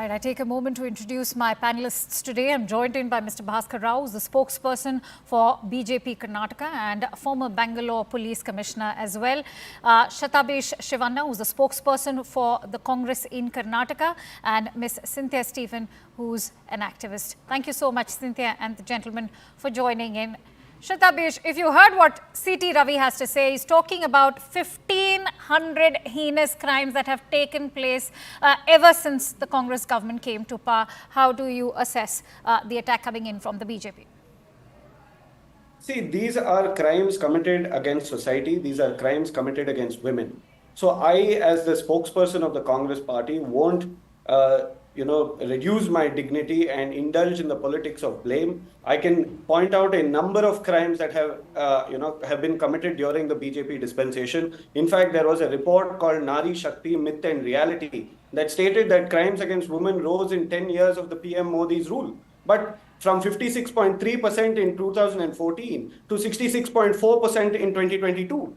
right, I take a moment to introduce my panelists today. I'm joined in by Mr. Bhaskar Rao, who's the spokesperson for BJP Karnataka and former Bangalore Police Commissioner as well. Shatabish Shivanna, who's the spokesperson for the Congress in Karnataka, and Ms. Cynthia Stephen, who's an activist. Thank you so much, Cynthia and the gentlemen, for joining in. Shatabish, if you heard what C.T. Ravi has to say, he's talking about 1,500 heinous crimes that have taken place ever since the Congress government came to power. How do you assess the attack coming in from the BJP? See, these are crimes committed against society. These are crimes committed against women. So I, as the spokesperson of the Congress party, won't reduce my dignity and indulge in the politics of blame. I can point out a number of crimes that have been committed during the BJP dispensation. In fact, there was a report called Nari Shakti, Myth and Reality that stated that crimes against women rose in 10 years of the PM Modi's rule. But from 56.3% in 2014 to 66.4% in 2022.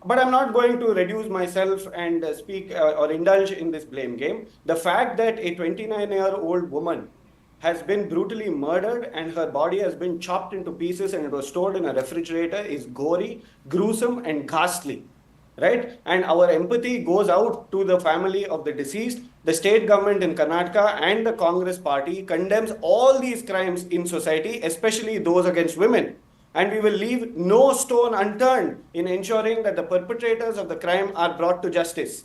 But I'm not going to reduce myself and speak or indulge in this blame game. The fact that a 29-year-old woman has been brutally murdered and her body has been chopped into pieces and it was stored in a refrigerator is gory, gruesome, and ghastly, right? And our empathy goes out to the family of the deceased. The state government in Karnataka and the Congress party condemns all these crimes in society, especially those against women. And we will leave no stone unturned in ensuring that the perpetrators of the crime are brought to justice.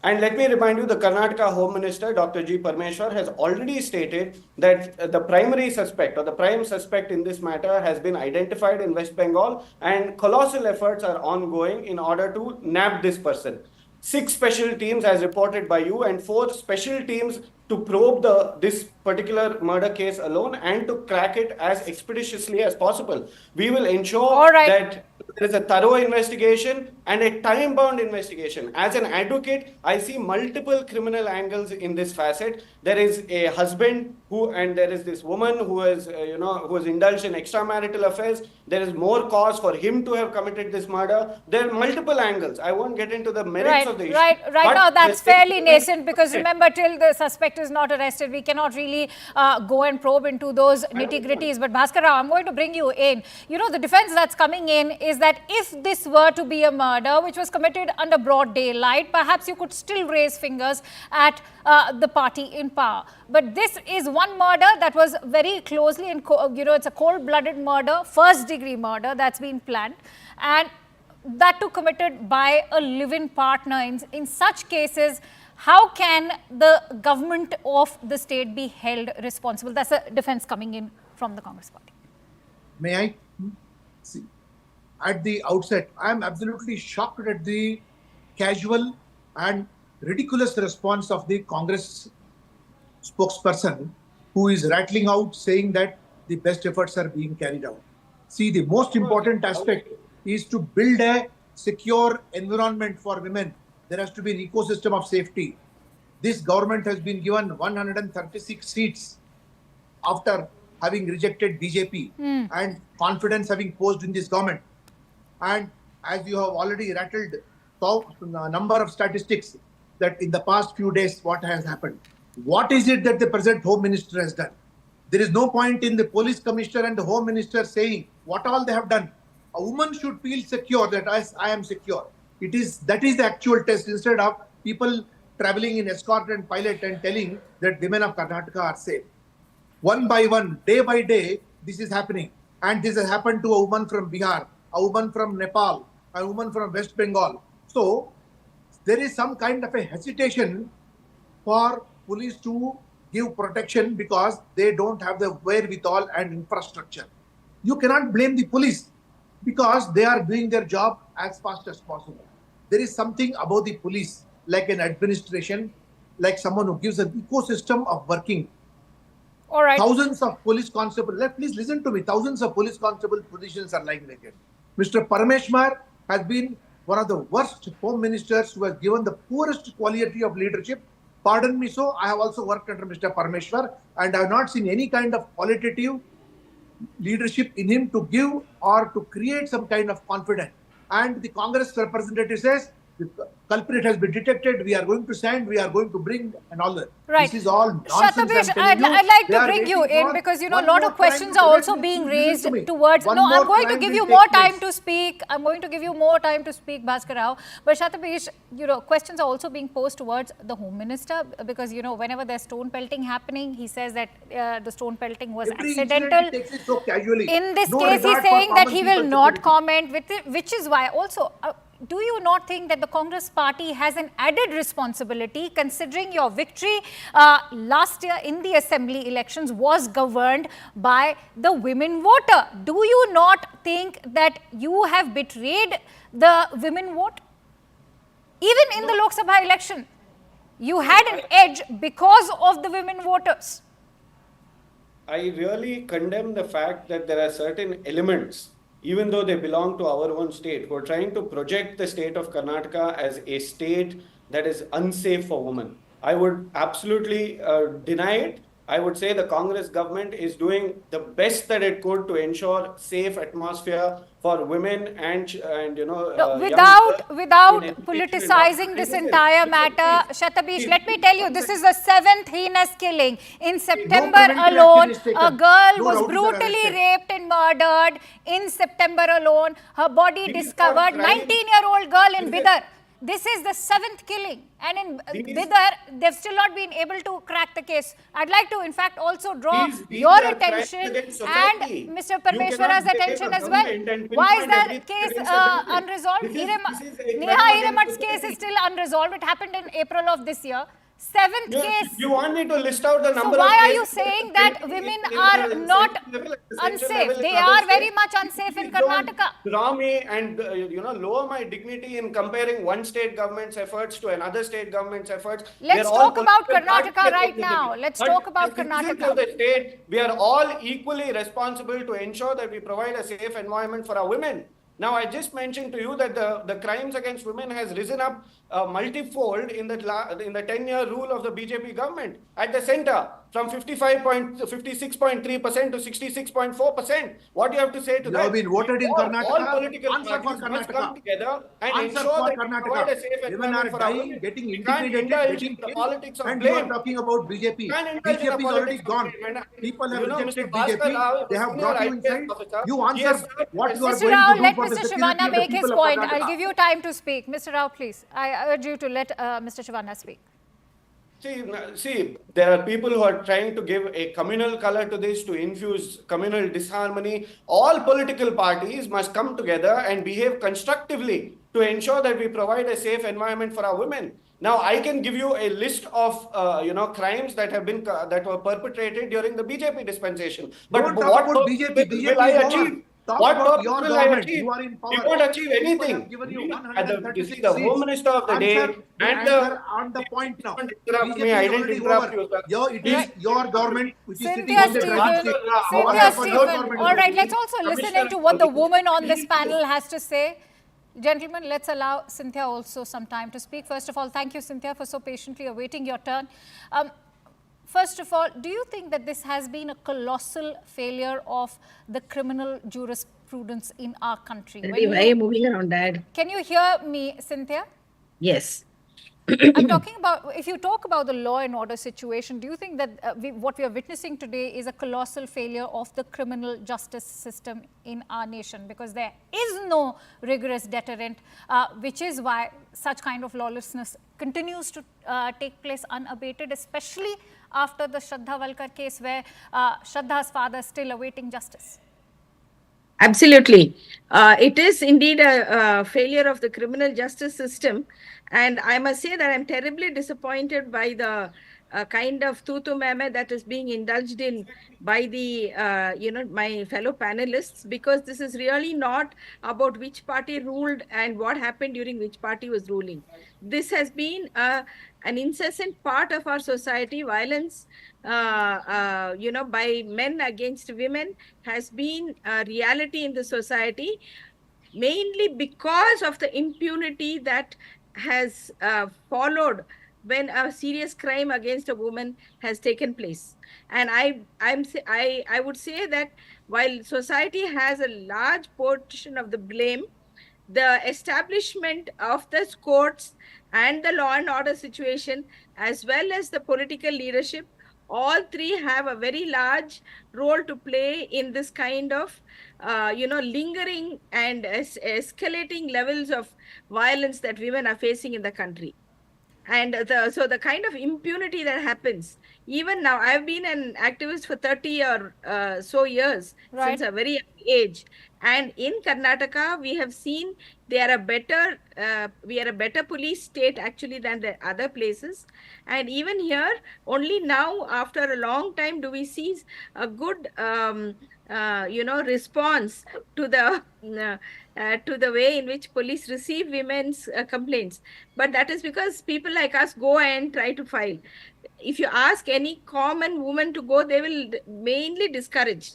And let me remind you, the Karnataka Home Minister, Dr. G. Parameshwara, has already stated that the primary suspect or the prime suspect in this matter has been identified in West Bengal and colossal efforts are ongoing in order to nab this person. 6 special teams as reported by you and 4 special teams to probe this particular murder case alone and to crack it as expeditiously as possible. We will ensure that there is a thorough investigation and a time-bound investigation. As an advocate, I see multiple criminal angles in this facet. There is a husband and there is this woman who has indulged in extramarital affairs. There is more cause for him to have committed this murder. There are multiple angles. I won't get into the merits of the issue. Right now, that's fairly nascent because remember, till the suspect is not arrested, we cannot really go and probe into those nitty-gritties. But Bhaskar Rao, I'm going to bring you in. You know, the defense that's coming in is that if this were to be a murder which was committed under broad daylight, perhaps you could still raise fingers at the party in power. But this is one murder that was very closely, it's a cold-blooded murder, first-degree murder that's been planned, and that too committed by a live-in partner. In such cases, how can the government of the state be held responsible? That's a defense coming in from the Congress party. May I? See, at the outset, I am absolutely shocked at the casual and ridiculous response of the Congress spokesperson who is rattling out saying that the best efforts are being carried out. See, the most important aspect is to build a secure environment for women. There has to be an ecosystem of safety. This government has been given 136 seats after having rejected BJP and confidence having posed in this government. And as you have already rattled a number of statistics that in the past few days what has happened. What is it that the present Home Minister has done? There is no point in the Police Commissioner and the Home Minister saying what all they have done. A woman should feel secure that I am secure. That is the actual test, instead of people traveling in escort and pilot and telling that women of Karnataka are safe. One by one, day by day, this is happening. And this has happened to a woman from Bihar, a woman from Nepal, a woman from West Bengal. So there is some kind of a hesitation for police to give protection because they don't have the wherewithal and infrastructure. You cannot blame the police because they are doing their job as fast as possible. There is something about the police, like an administration, like someone who gives an ecosystem of working. All right. Thousands of police constables, please listen to me, thousands of police constable positions are lying vacant. Mr. Parameshwara has been one of the worst home ministers who has given the poorest quality of leadership. Pardon me, so I have also worked under Mr. Parameshwara and I have not seen any kind of qualitative leadership in him to give or to create some kind of confidence. And the Congress representative says the culprit has been detected, we are going to send, we are going to bring, and all that. Right. This is all nonsense. Shatabish, I'm telling you. I'd like They to are bring you waiting in for because, you know, a one lot more of questions crime are to also let being me- raised listen to me. towards. One No, I'm more going to crime give will you take more place. time to speak. I'm going to give you more time to speak, Bhaskar Rao. But Shatabish, you know, questions are also being posed towards the Home Minister because, you know, whenever there's stone pelting happening, he says that the stone pelting was Every incident accidental. he takes it so casually. In this No case, he's regard for saying that common he will people's not security. comment, which is why also, do you not think that the Congress party has an added responsibility considering your victory last year in the assembly elections was governed by the women voter? Do you not think that you have betrayed the women vote? Even in the Lok Sabha election, you had an edge because of the women voters. I really condemn the fact that there are certain elements, even though they belong to our own state, who are trying to project the state of Karnataka as a state that is unsafe for women. I would absolutely deny it. I would say the Congress government is doing the best that it could to ensure safe atmosphere for women and you know No, young without girls without in education and all. politicizing this Listen, entire listen, matter, please, Shatabish, please, let me tell you, this is the 7th heinous killing. In No September preventive alone, action is a taken. girl No was rowdies are brutally arrested. raped and murdered. In September alone, her body these are discovered. crimes. 19-year-old girl in Listen, Bidar. This is the 7th killing. And in these Bidar, they've still not been able to crack the case. I'd like to, in fact, also draw these your are crimes attention against and society. Mr. You cannot Parameshwara's blame attention a as well. government and Why is pinpoint that everything case against a government. unresolved? This is a Neha crime against Hiremat's case is society. still unresolved. It happened in April of this year. 7th You, case. you want me to list out the So number why of are cases you that saying are that pending women in are the not central level, at the central unsafe? level in They other are very states? much unsafe in Please don't Karnataka. draw me and you know lower my dignity in comparing one state government's efforts to another state government's efforts. We are Let's all talk about political parties Karnataka at the right end of the now. day. Let's But talk as about citizens Karnataka. of the state, we are all equally responsible to ensure that we provide a safe environment for our women. Now, I just mentioned to you that the crimes against women has risen up multifold in the 10-year rule of the BJP government at the center from 56.3% to 66.4%. What do you have to say to You have that? been voted in All Karnataka. political Answer for parties must come Karnataka. together and Answer ensure for that we provide Karnataka. a safe Women environment are for our dying, women. getting We can't intimidated, indulge getting in the killed, politics of and you are blame. talking about BJP. Can't indulge in the BJP is already politics of gone. blame. And People have you know, Mr. rejected Bhaskar BJP. Rao, They a have senior brought you IPS inside. officer, You he has answer served what you are Mr. going Rao, to do let for the Mr. security Shivanna of the make his people of point. I'll Karnataka. give you time to speak. Mr. Rao, please. I urge you to let Mr. Shivanna speak. See, there are people who are trying to give a communal color to this, to infuse communal disharmony. All political parties must come together and behave constructively to ensure that we provide a safe environment for our women. Now, I can give you a list of crimes that have been that were perpetrated during the BJP dispensation. But Don't talk what about purpose BJP. will I BJP is over. achieve? Talk What about purpose your will I government. achieve? You are in We power. won't achieve People have anything. given you We, at you see, 136 the Home seats. Minister of the Answer day the and answer on the point now. don't interrupt me. BJP I is didn't already interrupt over. you, sir. It Please. is your government which is sitting Cynthia on the driving Stephen, seat. You Rao, Cynthia answer for your Stephen. government. All right, let's only. also listen Commissioner into what the of woman on this Police. panel has to say. Gentlemen, let's allow Cynthia also some time to speak. First of all, thank you, Cynthia, for so patiently awaiting your turn. First of all, do you think that this has been a colossal failure of the criminal jurisprudence in our country? Why are you moving around, Dad? Can you hear me, Cynthia? Yes. I'm talking about, if you talk about the law and order situation, do you think that what we are witnessing today is a colossal failure of the criminal justice system in our nation? Because there is no rigorous deterrent, which is why such kind of lawlessness continues to take place unabated, especially after the Shraddha Valkar case where Shraddha's father is still awaiting justice. Absolutely. It is indeed a failure of the criminal justice system. And I must say that I'm terribly disappointed by the kind of tutu meme that is being indulged in by the, my fellow panelists, because this is really not about which party ruled and what happened during which party was ruling. This has been an incessant part of our society. Violence, by men against women has been a reality in the society, mainly because of the impunity that has followed when a serious crime against a woman has taken place. And I would say that while society has a large portion of the blame, the establishment of the courts and the law and order situation, as well as the political leadership, all three have a very large role to play in this kind of, lingering and escalating levels of violence that women are facing in the country. And the kind of impunity that happens, even now, I've been an activist for 30 or so years, Right. since a very young age, and in Karnataka we have seen we are a better police state actually than the other places. And even here, only now after a long time do we see a good response to the way in which police receive women's complaints. But that is because people like us go and try to file. If you ask any common woman to go, they will mainly discourage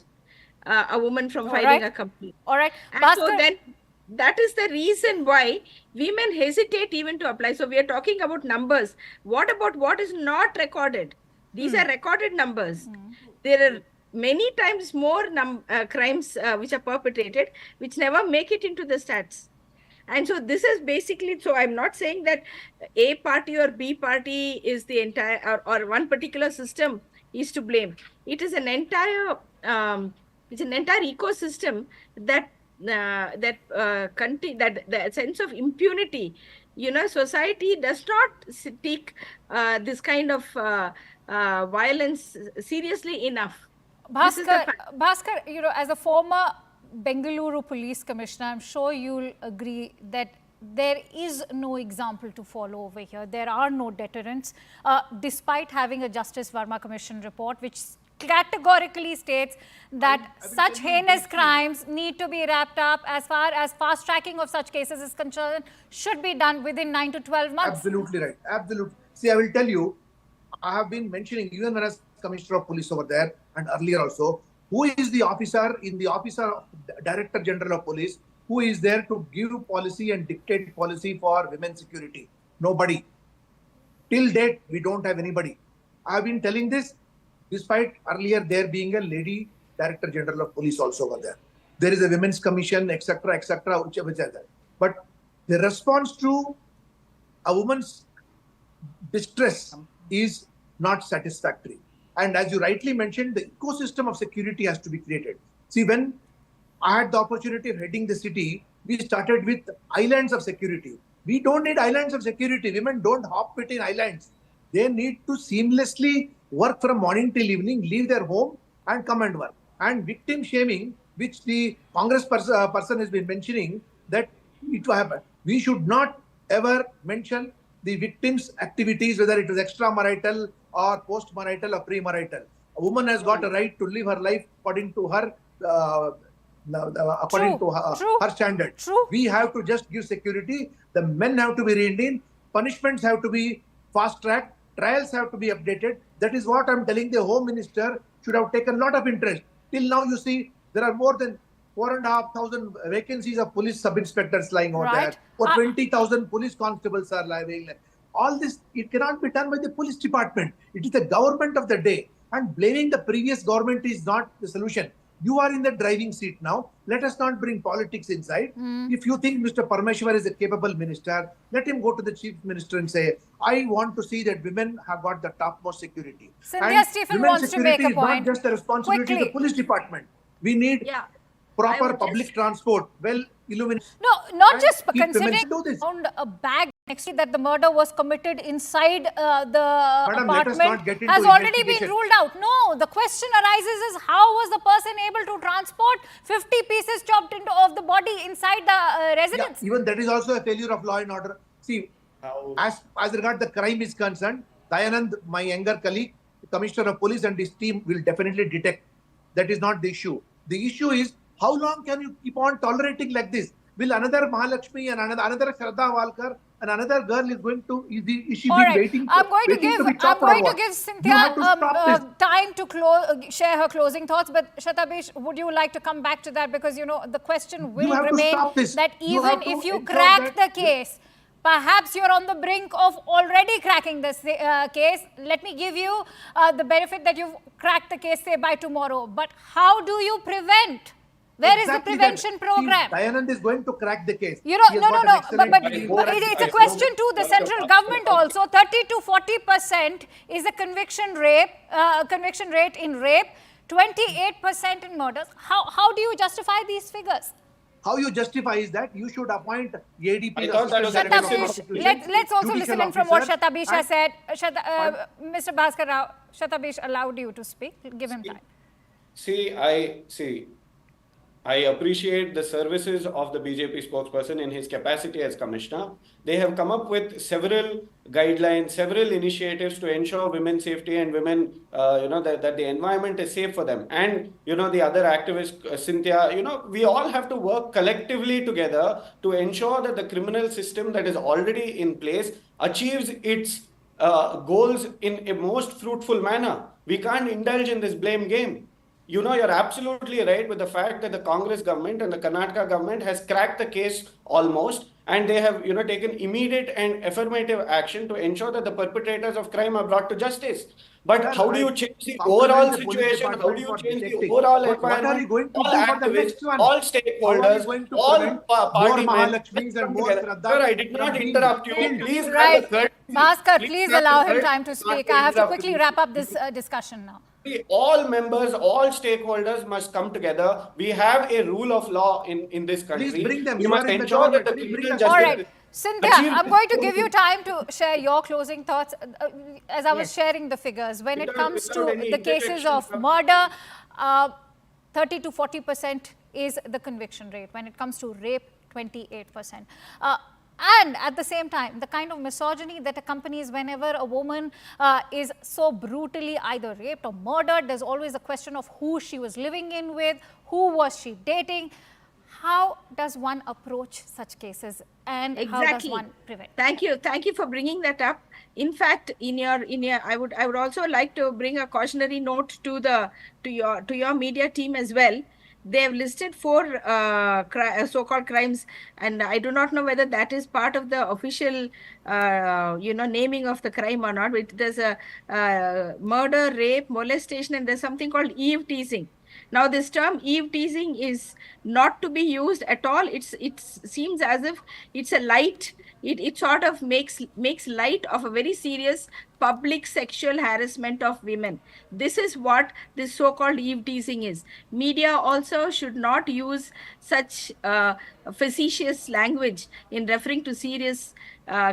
a woman from All filing right. a complaint. All right. And so Bhaskar, then that is the reason why women hesitate even to apply. So we are talking about numbers. What about what is not recorded? These are recorded numbers. There are many times more crimes which are perpetrated, which never make it into the stats. And so this is basically, so I'm not saying that A party or B party is the entire, or one particular system is to blame. It is an entire, it's an entire ecosystem that that the sense of impunity. Society does not take this kind of violence seriously enough. This is the Bhaskar, fact. Bhaskar, as a former Bengaluru police commissioner, I'm sure you'll agree that there is no example to follow over here. There are no deterrents, despite having a Justice Verma Commission report, which categorically states that I will such tell you heinous briefly. crimes need to be wrapped up. As far as fast tracking of such cases is concerned, should be done within 9 to 12 months. Absolutely right. Absolutely. See, I will tell you, I have been mentioning, even when I was Commissioner of Police over there and earlier also, who is the officer in the officer of Director General of Police, who is there to give policy and dictate policy for women's security? Nobody. Till date, we don't have anybody. I have been telling this despite earlier there being a lady Director General of Police also over there. There is a Women's Commission, etc., whichever is there. But the response to a woman's distress is not satisfactory. And as you rightly mentioned, the ecosystem of security has to be created. See, when I had the opportunity of heading the city, we started with islands of security. We don't need islands of security. Women don't hop between islands. They need to seamlessly work from morning till evening, leave their home and come and work. And victim shaming, which the Congress person has been mentioning, that it will happen. We should not ever mention the victim's activities, whether it is extramarital or postmarital or premarital. A woman has got a right to live her life according to her her standard. True. We have to just give security. The men have to be reined in. Punishments have to be fast-tracked. Trials have to be updated. That is what I'm telling the Home Minister should have taken a lot of interest. Till now, you see, there are more than 4,500 vacancies of police sub-inspectors lying out Right. there. Or 20,000 police constables are lying. All this, it cannot be done by the police department. It is the government of the day. And blaming the previous government is not the solution. You are in the driving seat now. Let us not bring politics inside. If you think Mr. Parameshwara is a capable minister, let him go to the chief minister and say, I want to see that women have got the topmost security. Cynthia And Stephen women's wants to make a security is point. not just the responsibility of Quickly. the police department. We need Yeah. proper I would public just- transport, well illuminated. No, not And just keep women considering to do this. found a bag next to that the murder was committed inside the Madam, let us apartment not get into has already been investigation. ruled out. No, the question arises is how was the person able to transport 50 pieces chopped into of the body inside the Yeah, residence? even that is also a failure of law and order. See, How- as regard the crime is concerned, Dayanand, my younger colleague, the Commissioner of Police and his team will definitely detect. That is not the issue. The issue is how long can you keep on tolerating like this? Will another Mahalakshmi and another Shraddha Walkar and another girl is going to is she All be right, waiting? I'm going to waiting give be chopped or what? Cynthia You have to stop this. time to share her closing thoughts. But Shathabish, would you like to come back to that, because the question will have to remain stop this. that You even have to if you ensure crack that the case, perhaps you're on the brink of already cracking this case. Let me give you the benefit that you've cracked the case, say, by tomorrow. But how do you prevent Where is the Exactly prevention that. program? See, Dayanand is going to crack the case. You know, He has no, got no, an no, excellent but team. it's a question to the central government also. 30 to 40% is the conviction rate in rape, 28% in murders. How do you justify these figures? How you justify is that you should appoint ADP, I thought that was a Assistant Director of revision. Shatabish, Prosecution, let's also judicial listen in from what officer, Shatabish has and- said. Mr. Bhaskar Rao, Shatabish allowed you to speak. Give him time. I appreciate the services of the BJP spokesperson in his capacity as commissioner. They have come up with several guidelines, several initiatives to ensure women's safety and women, that the environment is safe for them. And, the other activist, Cynthia, we all have to work collectively together to ensure that the criminal system that is already in place achieves its goals in a most fruitful manner. We can't indulge in this blame game. You're absolutely right with the fact that the Congress government and the Karnataka government has cracked the case almost, and they have, taken immediate and affirmative action to ensure that the perpetrators of crime are brought to justice. But Sir, how do I you change the compliment overall the police situation? How department do you for change the detecting. overall But what are you environment? going to All do for the activists, next one? all How are you stakeholders, going to all prevent party more men, Mahalakshmis and come more together. Shraddha Sir, I did not from being interrupt you. killed? Please have Right. the courtesy. Bhaskar, please have the allow him courtesy time to not speak. I have to interrupt quickly me. wrap up this discussion now. All members, all stakeholders must come together. We have a rule of law in this country. Please bring them. We You must are in the ensure that government. the Please bring criminal us. All justice right. Cynthia, I'm going to give you time to share your closing thoughts. As I was sharing the figures, when it comes to without any the cases interjection of from- murder, 30 to 40% is the conviction rate. When it comes to rape, 28%. And at the same time, the kind of misogyny that accompanies whenever a woman is so brutally either raped or murdered, there's always a question of who she was living in with, who was she dating. How does one approach such cases, and how does one prevent? Thank you for bringing that up. In fact, in your I would also like to bring a cautionary note to your media team as well. They have listed 4 so-called crimes, and I do not know whether that is part of the official naming of the crime or not. There's a murder, rape, molestation, and there's something called eve teasing. Now, this term eve teasing is not to be used at all. It seems as if it's a light. It sort of makes light of a very serious public sexual harassment of women. This is what this so-called eve teasing is. Media also should not use such facetious language in referring to serious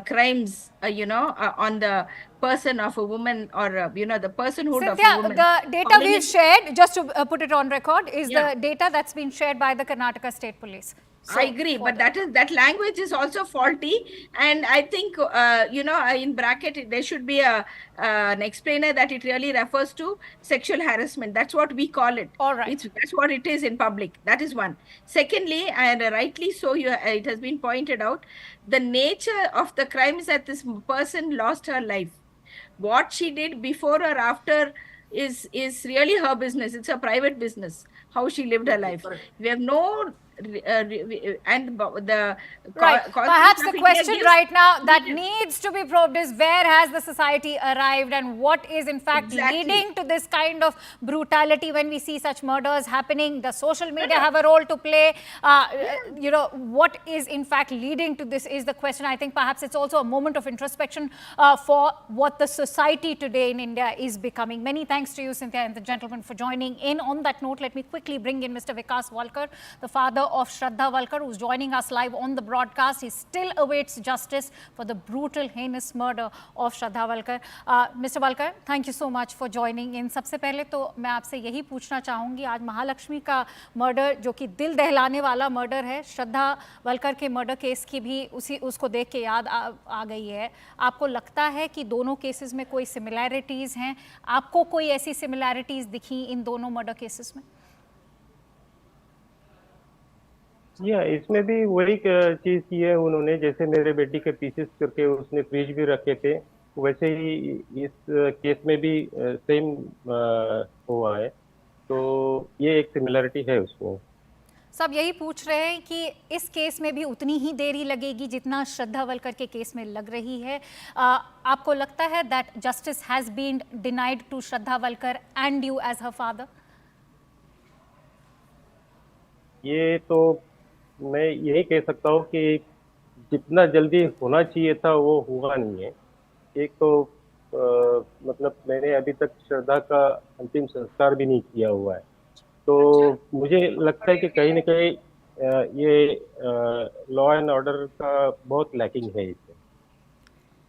crimes, on the person of a woman, or the personhood of a Cynthia, woman. the data we've shared, just to put it on record, is the data that's been shared by the Karnataka State Police. So, I agree, but that language is also faulty, and I think in bracket there should be an explainer that it really refers to sexual harassment. That's what we call it. All right. That's what it is in public. That is one. Secondly, and rightly so, it has been pointed out, the nature of the crime is that this person lost her life. What she did before or after is really her business. It's a private business how she lived her life. We have no and the perhaps the question right now that needs to be probed is, where has the society arrived, and what is in fact leading to this kind of brutality when we see such murders happening? Does social media have a role to play? What is in fact leading to this is the question. I think perhaps it's also a moment of introspection for what the society today in India is becoming. Many thanks to you, Cynthia, and the gentlemen for joining in. On that note, let me quickly bring in Mr. Vikas Walkar, the father of Shraddha Walkar, who's joining us live on the broadcast. He still awaits justice for the brutal, heinous murder of Shraddha Walkar. Mr. Walkar, thank you so much for joining in. सबसे पहले तो मैं आपसे यही पूछना चाहूँगी, आज महालक्ष्मी का मर्डर, जो कि दिल दहलाने वाला मर्डर है, श्रद्धा वलकर के मर्डर केस की भी उसको देख के याद आ गई है. आपको लगता है कि दोनों केसेस में कोई सिमिलैरिटीज़ हैं? आपको कोई ऐसी सिमिलैरिटीज़ दिखी इन दोनों मर्डर केसेस में? इसमें भी वही चीज की है उन्होंने, जैसे मेरे बेटी के पीसेस करके उसने फ्रिज भी रखे थे, वैसे ही इस केस में भी सेम हुआ है, तो ये एक सिमिलरिटी है उसमें. सब यही पूछ रहे हैं कि इस केस में भी उतनी ही देरी लगेगी जितना श्रद्धा वलकर के केस में लग रही है. आपको लगता है that justice has been denied to Shraddha Walkar and you as her father? ये तो मैं यही कह सकता हूँ कि जितना जल्दी होना चाहिए था वो हुआ नहीं है। एक तो मतलब मैंने अभी तक श्रद्धा का अंतिम संस्कार भी नहीं किया हुआ है, तो मुझे लगता है कि कहीं ना कहीं ये लॉ एंड ऑर्डर का बहुत लैकिंग है इसमें।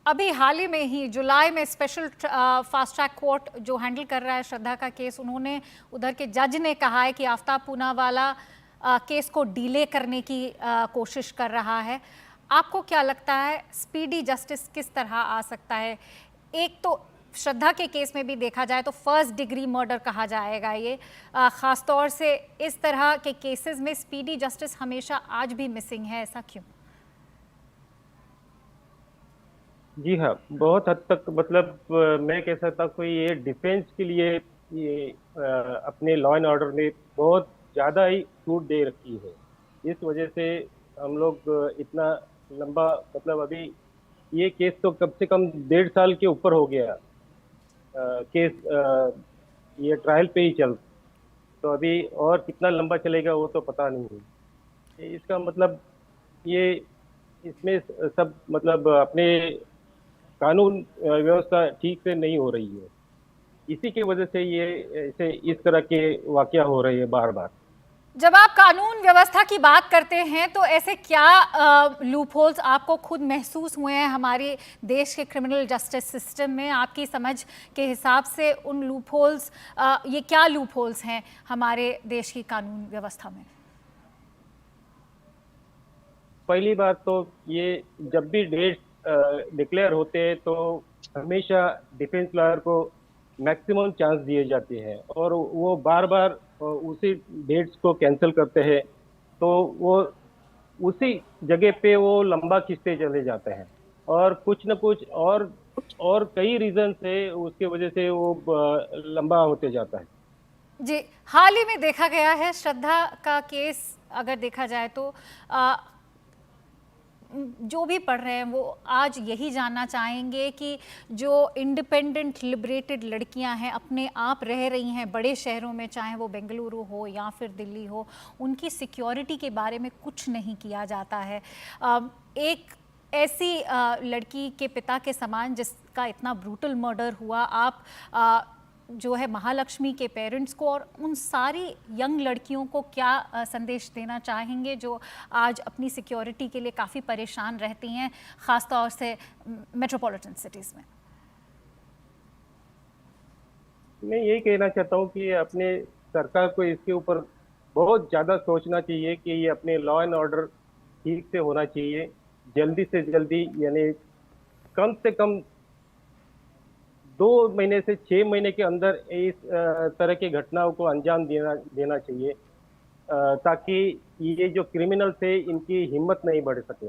अभी हाल ही में ही जुलाई में स्पेशल फास्ट ट्रैक कोर्ट जो हैंडल कर रहा है श्रद्धा का केस, उन्होंने उधर के जज ने कहा है कि आफ्ताब पूनावाला केस को डिले करने की कोशिश कर रहा है। आपको क्या लगता है स्पीडी जस्टिस किस तरह आ सकता है? एक तो श्रद्धा के केस में भी देखा जाए तो फर्स्ट डिग्री मर्डर कहा जाएगा ये, खास तौर से इस तरह के केसेस में स्पीडी जस्टिस हमेशा आज भी मिसिंग है, ऐसा क्यों? जी हाँ, बहुत हद तक मतलब मैं कह सकता हूँ कोई ये डिफेंस के लिए ये अपने लॉ एंड ऑर्डर में बहुत ज़्यादा ही छूट दे रखी है। इस वजह से हम लोग इतना लंबा मतलब अभी ये केस तो कम से कम 1.5 साल के ऊपर हो गया। केस ये ट्रायल पे ही चल, तो अभी और कितना लंबा चलेगा वो तो पता नहीं है। इसका मतलब ये इसमें सब मतलब अपने कानून व्यवस्था ठीक से नहीं हो रही है, इसी की वजह से ये ऐसे इस तरह के वाकया हो रहे हैं बार बार। जब आप कानून व्यवस्था की बात करते हैं तो ऐसे क्या लूप होल्स आपको खुद महसूस हुए हैं हमारे देश के क्रिमिनल जस्टिस सिस्टम में? आपकी समझ के हिसाब से उन लूप होल्स, ये क्या लूप होल्स हैं हमारे देश की कानून व्यवस्था में? पहली बात तो ये जब भी डेट डिक्लेयर होते हैं तो हमेशा डिफेंस लॉयर को मैक्सिमम चांस दिए जाते हैं और वो बार बार उसी डेट्स को कैंसिल करते हैं, तो वो उसी जगह पे वो लंबा खींचते चले जाते हैं और कुछ न कुछ और कई रीजन से उसके वजह से वो लंबा होते जाता है। जी, हाल ही में देखा गया है श्रद्धा का केस, अगर देखा जाए तो जो भी पढ़ रहे हैं वो आज यही जानना चाहेंगे कि जो इंडिपेंडेंट लिबरेटेड लड़कियां हैं, अपने आप रह रही हैं बड़े शहरों में, चाहे वो बेंगलुरु हो या फिर दिल्ली हो, उनकी सिक्योरिटी के बारे में कुछ नहीं किया जाता है। एक ऐसी लड़की के पिता के समान जिसका इतना ब्रूटल मर्डर हुआ, आप जो है महालक्ष्मी के पेरेंट्स को और उन सारी यंग लड़कियों को क्या संदेश देना चाहेंगे जो आज अपनी सिक्योरिटी के लिए काफ़ी परेशान रहती हैं, ख़ास तौर से मेट्रोपॉलिटन सिटीज़ में? मैं यही कहना चाहता हूँ कि अपने सरकार को इसके ऊपर बहुत ज़्यादा सोचना चाहिए कि ये अपने लॉ एंड ऑर्डर ठीक से होना चाहिए, जल्दी से जल्दी, यानी कम से कम 2 महीने से 6 महीने के अंदर इस तरह की घटनाओं को अंजाम देना चाहिए, ताकि ये जो क्रिमिनल थे इनकी हिम्मत नहीं बढ़ सके।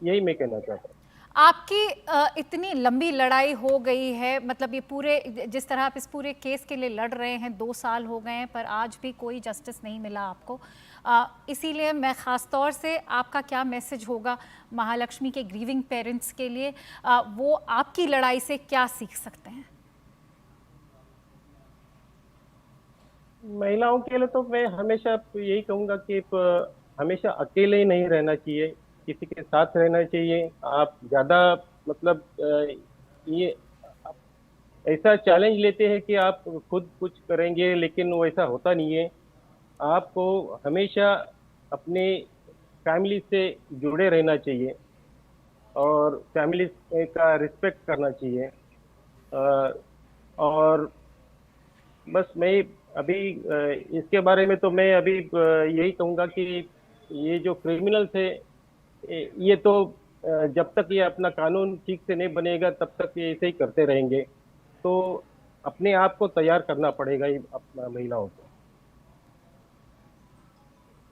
यही मैं कहना चाहता हूँ। आपकी इतनी लंबी लड़ाई हो गई है, मतलब ये पूरे जिस तरह आप इस पूरे केस के लिए लड़ रहे हैं, 2 साल हो गए हैं पर आज भी कोई जस्टिस नहीं मिला आपको। इसीलिए मैं ख़ास तौर से आपका क्या मैसेज होगा महालक्ष्मी के ग्रीविंग पेरेंट्स के लिए, वो आपकी लड़ाई से क्या सीख सकते हैं? महिलाओं के लिए तो मैं हमेशा यही कहूँगा कि हमेशा अकेले ही नहीं रहना चाहिए, किसी के साथ रहना चाहिए। आप ज़्यादा मतलब ये ऐसा चैलेंज लेते हैं कि आप खुद कुछ करेंगे, लेकिन वो ऐसा होता नहीं है। आपको हमेशा अपने फैमिली से जुड़े रहना चाहिए और फैमिली का रिस्पेक्ट करना चाहिए। और बस मैं अभी इसके बारे में तो मैं अभी यही कहूँगा कि ये जो क्रिमिनल्स है ये तो जब तक ये अपना कानून ठीक से नहीं बनेगा तब तक ये ऐसे ही करते रहेंगे, तो अपने आप को तैयार करना पड़ेगा महिलाओं को।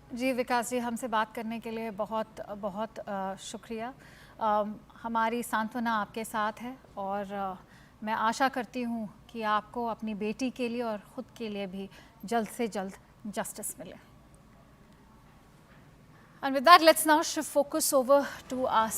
जी विकास जी, हमसे बात करने के लिए बहुत बहुत शुक्रिया। हमारी सांत्वना आपके साथ है और मैं आशा करती हूँ कि आपको अपनी बेटी के लिए और ख़ुद के लिए भी जल्द से जल्द जस्टिस मिले। And with that, let's now shift focus over to us.